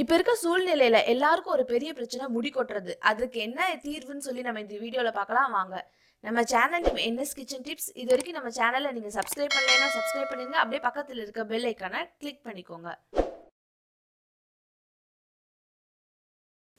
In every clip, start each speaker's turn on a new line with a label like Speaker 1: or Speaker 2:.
Speaker 1: இப்ப இருக்க சூழ்நிலையில எல்லாருக்கும் ஒரு பெரிய பிரச்சனை முடி கொட்டுறது. அதுக்கு என்ன தீர்வுன்னு சொல்லி நம்ம இந்த வீடியோல பார்க்கலாம் வாங்க. நம்ம channel name NS kitchen tips. இது வரைக்கும் நம்ம சேனலை நீங்க சப்ஸ்கிரைப் பண்ணலைன்னா சப்ஸ்கிரைப் பண்ணிருங்க. அப்படியே பக்கத்துல இருக்க பெல் ஐக்கானை கிளிக் பண்ணிக்கோங்க.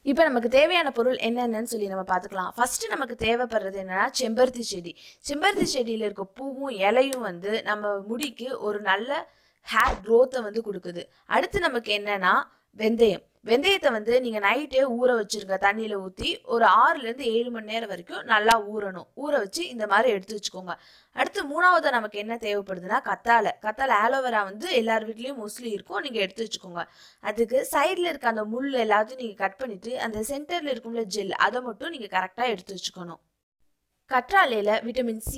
Speaker 1: இப்போ நமக்கு தேவையான பொருள் என்னென்னு சொல்லி நம்ம பார்த்துக்கலாம். ஃபர்ஸ்ட் நமக்கு தேவைப்படுறது என்னன்னா செம்பருத்தி செடி. செம்பருத்தி செடியில இருக்க பூவும் இலையும் வந்து நம்ம முடிக்கு ஒரு நல்ல ஹேர் க்ரோத்தை வந்து கொடுக்குது. அடுத்து நமக்கு என்னன்னா வெந்தயம். வெந்தயத்தை வந்து நீங்கள் நைட்டே ஊற வச்சுருங்க. தண்ணியில் ஊற்றி ஒரு 6லேருந்து 7 மணி நேரம் வரைக்கும் நல்லா ஊறணும். ஊற வச்சு இந்த மாதிரி எடுத்து வச்சுக்கோங்க. அடுத்து மூணாவது நமக்கு என்ன தேவைப்படுதுன்னா கத்தாழை ஆலோவேரா வந்து எல்லார் வீட்லேயும் மோஸ்ட்லி இருக்கும். நீங்கள் எடுத்து வச்சுக்கோங்க. அதுக்கு சைடில் இருக்க அந்த முள் எல்லாத்தையும் நீங்கள் கட் பண்ணிவிட்டு அந்த சென்டரில் இருக்கும்ல ஜெல் அதை மட்டும் நீங்கள் கரெக்டாக எடுத்து வச்சுக்கணும். கற்றாழையில விட்டமின் C,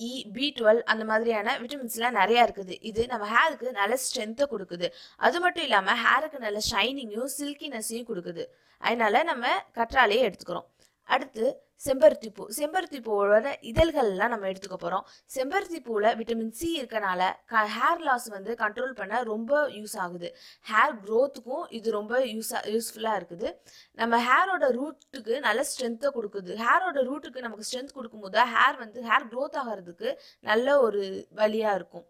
Speaker 1: E, B12 அந்த மாதிரியான விட்டமின்ஸ்லாம் நிறையா இருக்குது. இது நம்ம ஹேருக்கு நல்ல ஸ்ட்ரென்த்தை கொடுக்குது. அது மட்டும் இல்லாமல் ஹேருக்கு நல்ல ஷைனிங்கையும் சில்கினஸையும் கொடுக்குது. அதனால நம்ம கற்றாழையை எடுத்துக்கிறோம். அடுத்து செம்பருத்தி பூ. செம்பருத்தி பூவோட இதழ்கள்லாம் நம்ம எடுத்துக்க போகிறோம். செம்பருத்தி பூவில் விட்டமின் C இருக்கனால ஹேர் லாஸ் வந்து கண்ட்ரோல் பண்ண ரொம்ப யூஸ் ஆகுது. ஹேர் க்ரோத்துக்கும் இது ரொம்ப யூஸ்ஃபுல்லாக இருக்குது. நம்ம ஹேரோட ரூட்டுக்கு நல்ல ஸ்ட்ரென்த்தை கொடுக்குது. ஹேரோட ரூட்டுக்கு நமக்கு ஸ்ட்ரென்த் கொடுக்கும்போது ஹேர் க்ரோத் ஆகிறதுக்கு நல்ல ஒரு வழியாக இருக்கும்.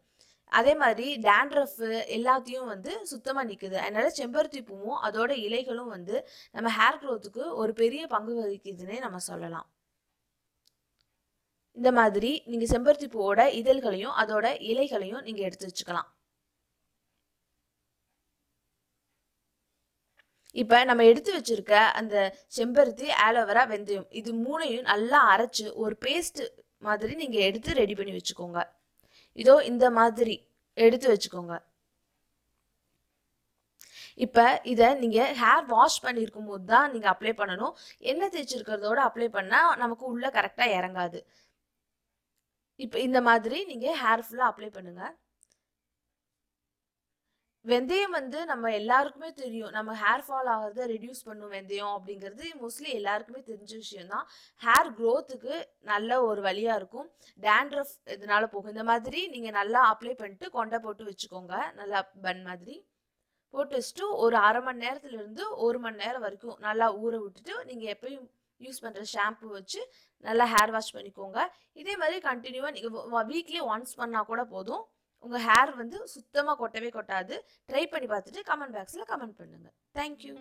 Speaker 1: அதே மாதிரி டேண்ட்ரஃப் எல்லாத்தையும் வந்து சுத்தமாக நிற்குது. அதனால செம்பருத்தி பூவும் அதோட இலைகளும் வந்து நம்ம ஹேர் க்ரோத்துக்கு ஒரு பெரிய பங்கு வகிக்குதுன்னே நம்ம சொல்லலாம். இந்த மாதிரி நீங்கள் செம்பருத்தி பூவோட இதழ்களையும் அதோட இலைகளையும் நீங்கள் எடுத்து வச்சுக்கலாம். இப்போ நம்ம எடுத்து வச்சிருக்க அந்த செம்பருத்தி, ஆலோவேரா, வெந்தயம் இது மூணையும் நல்லா அரைச்சு ஒரு பேஸ்ட் மாதிரி நீங்கள் எடுத்து ரெடி பண்ணி வச்சுக்கோங்க. இதோ இந்த மாதிரி எடுத்து வச்சுக்கோங்க. இப்போ இதை நீங்கள் ஹேர் வாஷ் பண்ணியிருக்கும் போது தான் நீங்கள் அப்ளை பண்ணணும். எண்ணெய் தேய்ச்சிருக்கிறதோட அப்ளை பண்ணால் நமக்கு உள்ளே கரெக்டாக இறங்காது. இப்போ இந்த மாதிரி நீங்கள் ஹேர் ஃபுல்லாக அப்ளை பண்ணுங்கள். வெந்தயம் வந்து நம்ம எல்லாருக்குமே தெரியும். நம்ம ஹேர் ஃபால் ஆகிறத ரெடியூஸ் பண்ணும் வெந்தயம் அப்படிங்கிறது மோஸ்ட்லி எல்லாருக்குமே தெரிஞ்ச விஷயம்தான். ஹேர் க்ரோத்துக்கு நல்ல ஒரு வழியாக இருக்கும். டேண்ட்ரஃப் இதனால போகும். இந்த மாதிரி நீங்கள் நல்லா அப்ளை பண்ணிட்டு கொண்டை போட்டு வச்சுக்கோங்க. நல்லா பன் மாதிரி போட்டு வச்சுட்டு ஒரு 1/2 மணி நேரத்துலேருந்து 1 மணி நேரம் வரைக்கும் நல்லா ஊற விட்டுட்டு நீங்கள் எப்பயும் யூஸ் பண்ணுற ஷாம்பு வச்சு நல்லா ஹேர் வாஷ் பண்ணிக்கோங்க. இதே மாதிரி கண்டினியூவாக நீங்கள் வீக்லி ஒன்ஸ் பண்ணால் கூட போதும். உங்கள் ஹேர் வந்து சுத்தமாக கொட்டவே கொட்டாது. ட்ரை பண்ணி பார்த்துட்டு கமெண்ட் பாக்ஸில் கமெண்ட் பண்ணுங்கள். தேங்க்யூ.